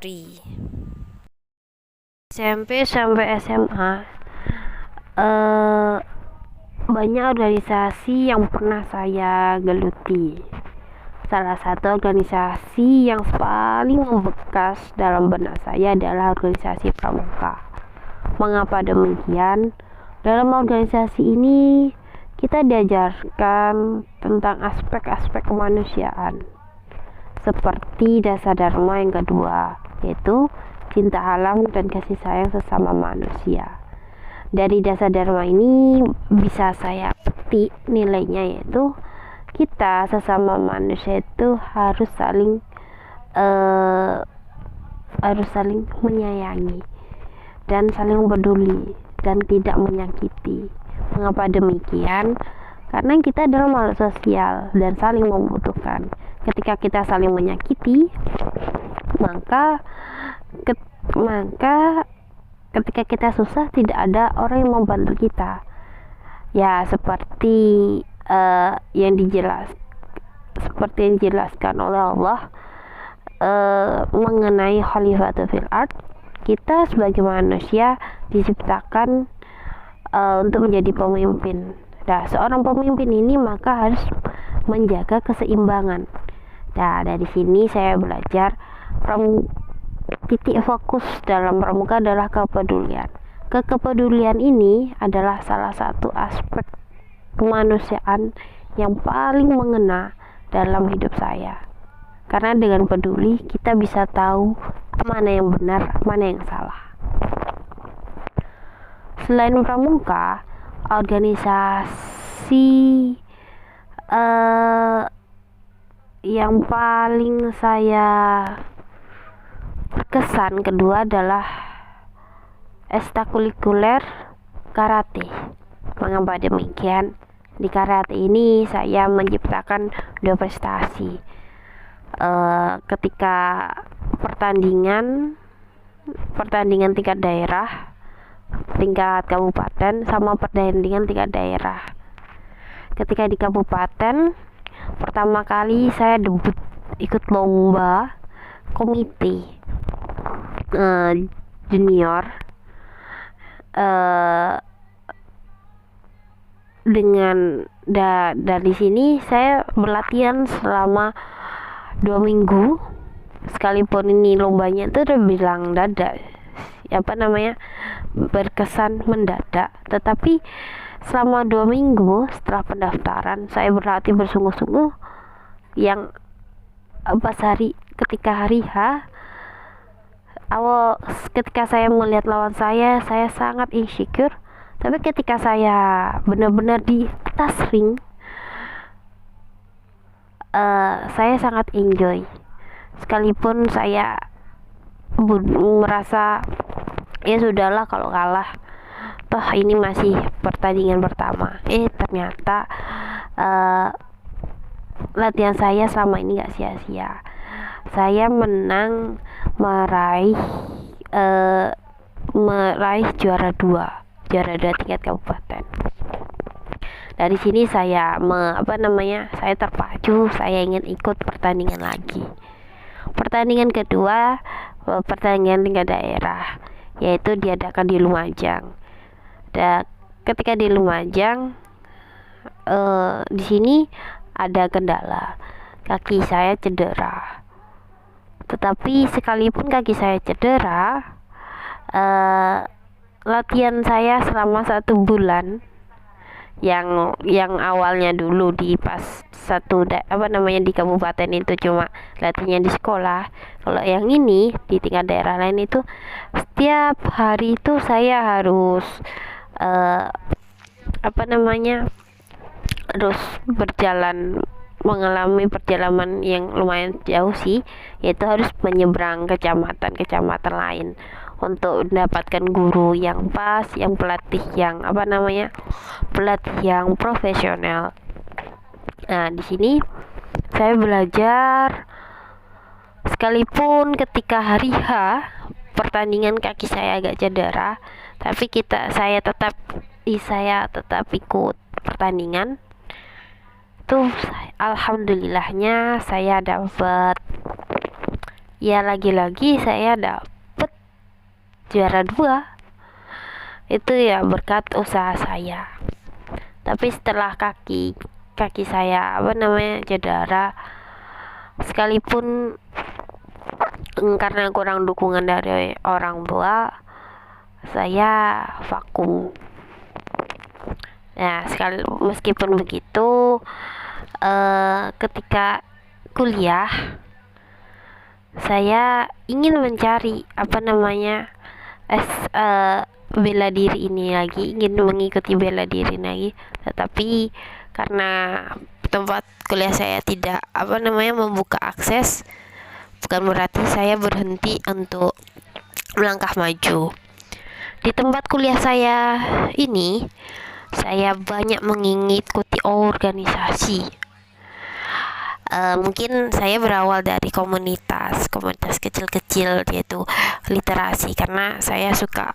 hari. SMP sampai SMA, banyak organisasi yang pernah saya geluti. Salah satu organisasi yang paling membekas dalam benak saya adalah organisasi Pramuka. Mengapa demikian? Dalam organisasi ini kita diajarkan tentang aspek-aspek kemanusiaan, seperti dasar dharma yang kedua, yaitu cinta alam dan kasih sayang sesama manusia. Dari dasar dharma ini bisa saya petik nilainya, yaitu kita sesama manusia itu harus saling menyayangi dan saling peduli dan tidak menyakiti. Mengapa demikian? Karena kita adalah makhluk sosial dan saling membutuhkan. Ketika kita saling menyakiti, maka ketika kita susah tidak ada orang yang membantu kita. Ya, seperti yang dijelaskan oleh Allah mengenai Khalifatul fil ard, kita sebagai manusia diciptakan untuk menjadi pemimpin. Nah, seorang pemimpin ini maka harus menjaga keseimbangan. Nah, dari sini saya belajar titik fokus dalam pramuka adalah kepedulian. Kepedulian ini adalah salah satu aspek kemanusiaan yang paling mengena dalam hidup saya. Karena dengan peduli kita bisa tahu mana yang benar, mana yang salah. Selain pramuka, organisasi yang paling saya berkesan kedua adalah ekstrakurikuler karate. Mengapa demikian? Di karate ini saya menciptakan dua prestasi. Ketika pertandingan tingkat daerah, tingkat kabupaten, sama pertandingan tingkat daerah. Ketika di kabupaten, pertama kali saya debut ikut lomba komite junior dari sini saya berlatihan selama 2 minggu. Sekalipun ini lombanya itu terbilang berkesan mendadak, tetapi selama 2 minggu setelah pendaftaran saya berlatih bersungguh-sungguh. Yang pas ketika hari H, ketika saya melihat lawan saya sangat insecure. Tapi ketika saya benar-benar di atas ring, saya sangat enjoy. Sekalipun saya merasa ya sudahlah kalau kalah, toh ini masih pertandingan pertama. Ternyata latihan saya selama ini gak sia-sia. Saya menang, meraih juara 2 tingkat kabupaten. Dari sini saya saya terpacu, saya ingin ikut pertandingan lagi. Pertandingan kedua, pertandingan tingkat daerah, yaitu diadakan di Lumajang. Dan ketika di Lumajang, di sini ada kendala, kaki saya cedera. Tetapi sekalipun kaki saya cedera, latihan saya selama 1 bulan, yang awalnya dulu di di kabupaten itu cuma latihannya di sekolah. Kalau yang ini di tingkat daerah lain itu setiap hari itu saya harus mengalami perjalanan yang lumayan jauh sih, yaitu harus menyeberang kecamatan lain untuk mendapatkan guru yang pas, yang pelatih yang profesional. Nah, di sini saya belajar, sekalipun ketika hari H pertandingan kaki saya agak cedera, tapi saya tetap ikut pertandingan. Alhamdulillahnya saya dapat Ya lagi-lagi saya dapet juara 2. Itu ya berkat usaha saya. Tapi setelah kaki saya cedera, sekalipun karena kurang dukungan dari orang tua, saya vakum. Nah, meskipun begitu, ketika kuliah saya ingin mencari bela diri ini lagi, ingin mengikuti bela diri lagi, tetapi karena tempat kuliah saya tidak membuka akses, bukan berarti saya berhenti untuk melangkah maju. Di tempat kuliah saya ini, saya banyak mengikuti organisasi. Mungkin saya berawal dari komunitas kecil-kecil, yaitu literasi, karena saya suka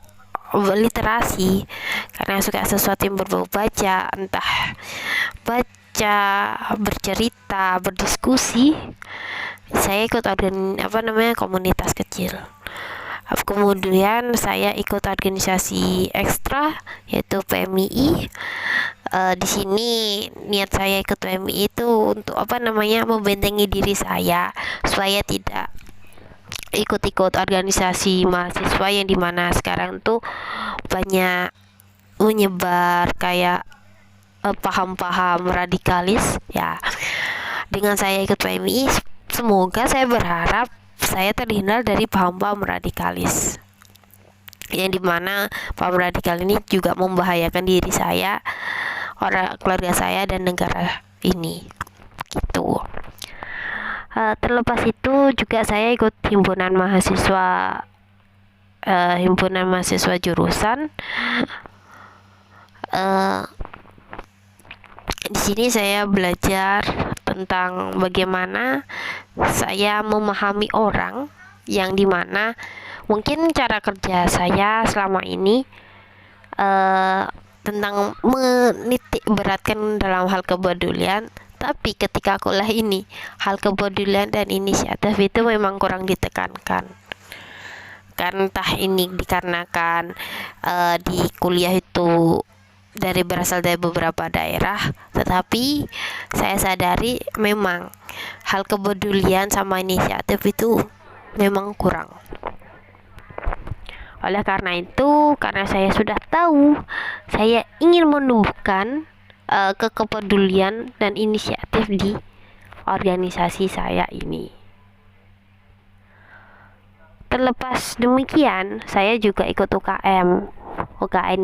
literasi, karena suka sesuatu yang berbau baca, entah baca, bercerita, berdiskusi. Saya ikut komunitas kecil. Kemudian saya ikut organisasi ekstra, yaitu PMII. Di sini niat saya ikut PMI itu untuk membentengi diri saya supaya tidak ikut-ikut organisasi mahasiswa yang dimana sekarang tuh banyak menyebar kayak paham-paham radikalis ya. Dengan saya ikut PMI, semoga saya berharap saya terhindar dari paham-paham radikalis, yang dimana paham radikal ini juga membahayakan diri saya, keluarga saya, dan negara ini gitu. Terlepas itu juga saya ikut himpunan mahasiswa jurusan. Di sini saya belajar tentang bagaimana saya memahami orang, yang dimana mungkin cara kerja saya selama ini tentang menitik beratkan dalam hal kepedulian, tapi ketika kuliah ini hal kepedulian dan inisiatif itu memang kurang ditekankan. Karena entah ini dikarenakan di kuliah itu berasal dari beberapa daerah, tetapi saya sadari memang hal kepedulian sama inisiatif itu memang kurang. Oleh karena itu, karena saya sudah tahu, saya ingin menumbuhkan kepedulian dan inisiatif di organisasi saya ini. Terlepas demikian, saya juga ikut UKM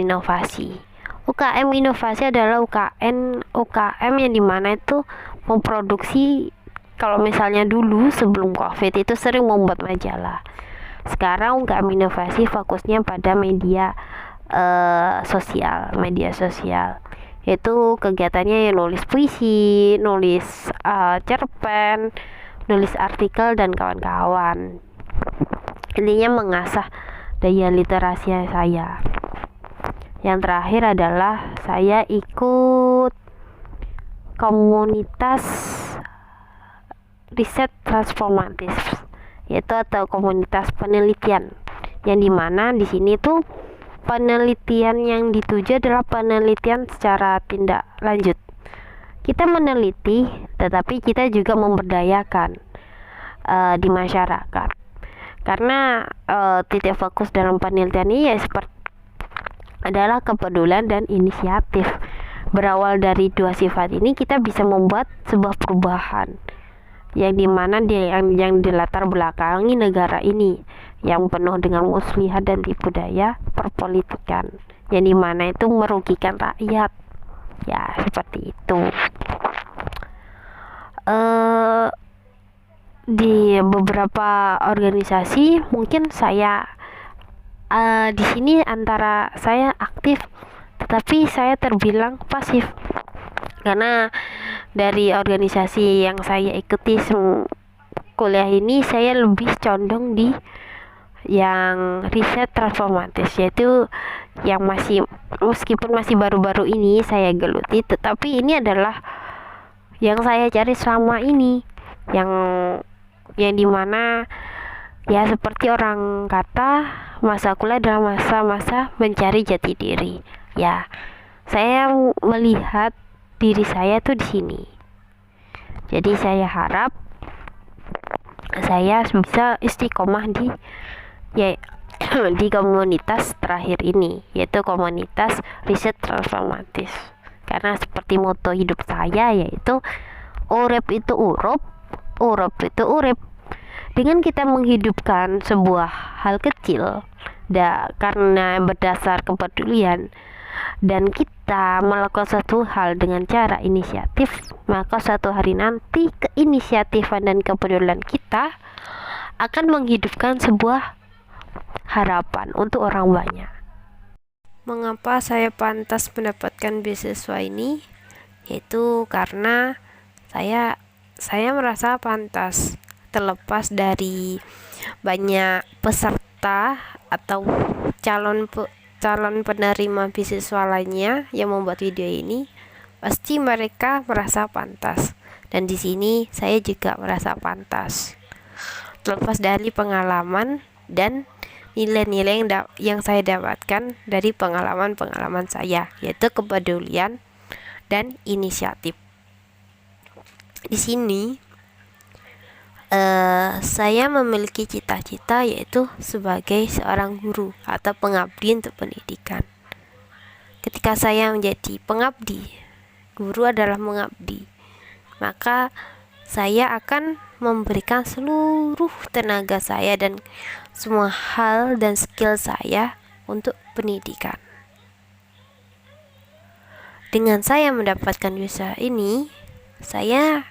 inovasi. UKM inovasi adalah UKM yang dimana itu memproduksi, kalau misalnya dulu sebelum COVID itu sering membuat majalah. Sekarang UKM inovasi fokusnya pada media sosial. Itu kegiatannya yang nulis puisi, nulis cerpen, nulis artikel, dan kawan-kawan. Intinya mengasah daya literasi saya. Yang terakhir adalah saya ikut komunitas riset transformatif, yaitu atau komunitas penelitian, yang dimana di sini tuh penelitian yang dituju adalah penelitian secara tindak lanjut. Kita meneliti, tetapi kita juga memberdayakan di masyarakat, karena titik fokus dalam penelitian ini ya adalah kepedulian dan inisiatif. Berawal dari dua sifat ini, kita bisa membuat sebuah perubahan yang dimana yang dilatar belakangi negara ini yang penuh dengan muslihat dan tipu daya perpolitikan, yang dimana itu merugikan rakyat ya, seperti itu. Di beberapa organisasi mungkin saya di sini antara saya aktif, tetapi saya terbilang pasif, karena dari organisasi yang saya ikuti kuliah ini, saya lebih condong di yang riset transformatif, yaitu yang meskipun masih baru-baru ini saya geluti, tetapi ini adalah yang saya cari selama ini, yang dimana Ya, seperti orang kata, masa kuliah adalah masa-masa mencari jati diri. Ya, saya melihat diri saya tuh di sini. Jadi saya harap saya bisa istiqomah di ya di komunitas terakhir ini, yaitu komunitas riset transformatif. Karena seperti moto hidup saya yaitu urip itu urup, urup itu urip. Dengan kita menghidupkan sebuah hal kecil karena berdasar kepedulian dan kita melakukan satu hal dengan cara inisiatif, maka suatu hari nanti keinisiatifan dan kepedulian kita akan menghidupkan sebuah harapan untuk orang banyak. Mengapa saya pantas mendapatkan beasiswa ini? Yaitu karena saya merasa pantas, terlepas dari banyak peserta atau calon penerima beasiswa lainnya yang membuat video ini, pasti mereka merasa pantas, dan di sini saya juga merasa pantas, terlepas dari pengalaman dan nilai-nilai yang saya dapatkan dari pengalaman saya, yaitu kepedulian dan inisiatif. Di sini saya memiliki cita-cita, yaitu sebagai seorang guru atau pengabdi untuk pendidikan. Ketika saya menjadi pengabdi, guru adalah mengabdi, maka saya akan memberikan seluruh tenaga saya dan semua hal dan skill saya untuk pendidikan. Dengan saya mendapatkan beasiswa ini, saya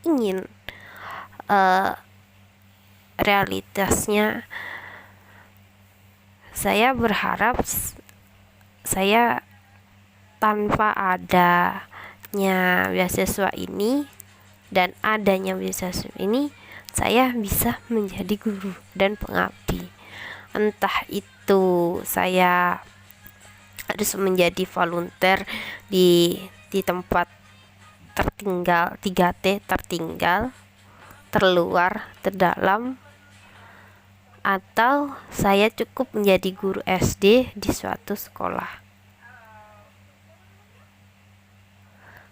ingin realitasnya, saya berharap saya tanpa adanya beasiswa ini dan adanya beasiswa ini, saya bisa menjadi guru dan pengabdi. Entah itu saya harus menjadi volunteer di tempat tertinggal, 3T, tertinggal, terluar, terdalam, atau saya cukup menjadi guru SD di suatu sekolah.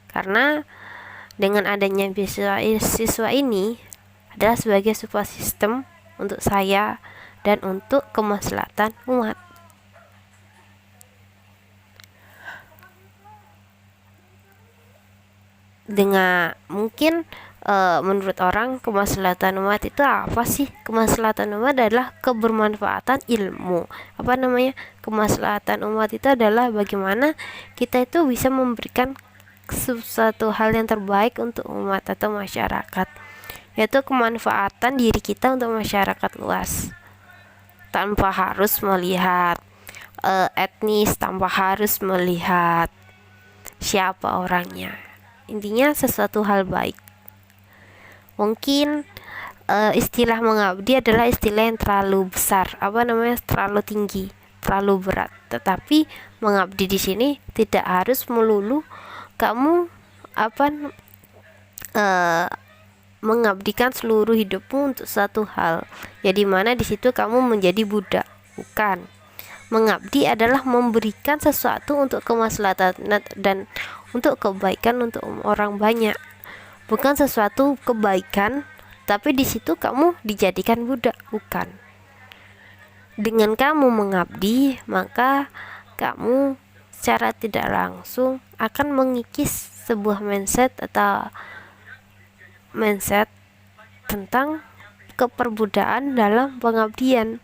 Karena dengan adanya beasiswa ini adalah sebagai sebuah sistem untuk saya dan untuk kemaslahatan umat. Dengan mungkin menurut orang kemaslahatan umat itu apa sih? Kemaslahatan umat adalah kebermanfaatan ilmu. Kemaslahatan umat itu adalah bagaimana kita itu bisa memberikan sesuatu hal yang terbaik untuk umat atau masyarakat, yaitu kemanfaatan diri kita untuk masyarakat luas, tanpa harus melihat etnis, tanpa harus melihat siapa orangnya. Intinya sesuatu hal baik. Mungkin istilah mengabdi adalah istilah yang terlalu besar, terlalu tinggi, terlalu berat. Tetapi mengabdi di sini tidak harus melulu kamu mengabdikan seluruh hidupmu untuk satu hal. Jadi mana di situ kamu menjadi budak, bukan. Mengabdi adalah memberikan sesuatu untuk kemaslahatan dan untuk kebaikan untuk orang banyak. Bukan sesuatu kebaikan, tapi di situ kamu dijadikan budak, bukan. Dengan kamu mengabdi, maka kamu secara tidak langsung akan mengikis sebuah mindset tentang keperbudaan dalam pengabdian.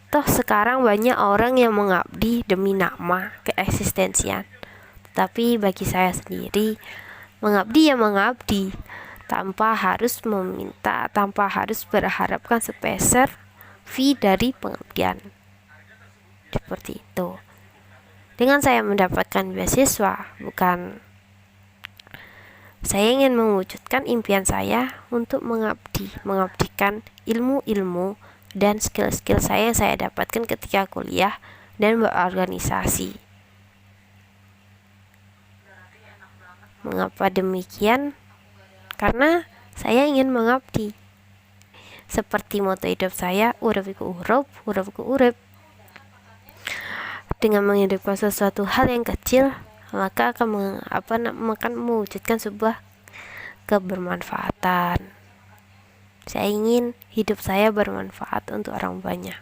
Toh sekarang banyak orang yang mengabdi demi nama keeksistensian. Tetapi bagi saya sendiri, mengabdi ya mengabdi, tanpa harus meminta, tanpa harus berharapkan sepeser fee dari pengabdian. Seperti itu. Dengan saya mendapatkan beasiswa, saya ingin mewujudkan impian saya untuk mengabdikan ilmu-ilmu dan skill-skill saya yang saya dapatkan ketika kuliah dan berorganisasi. Mengapa demikian? Karena saya ingin mengabdi. Seperti moto hidup saya, urip iku urup, urip iku urip. Dengan menghidupkan sesuatu hal yang kecil, maka akan mewujudkan sebuah kebermanfaatan. Saya ingin hidup saya bermanfaat untuk orang banyak.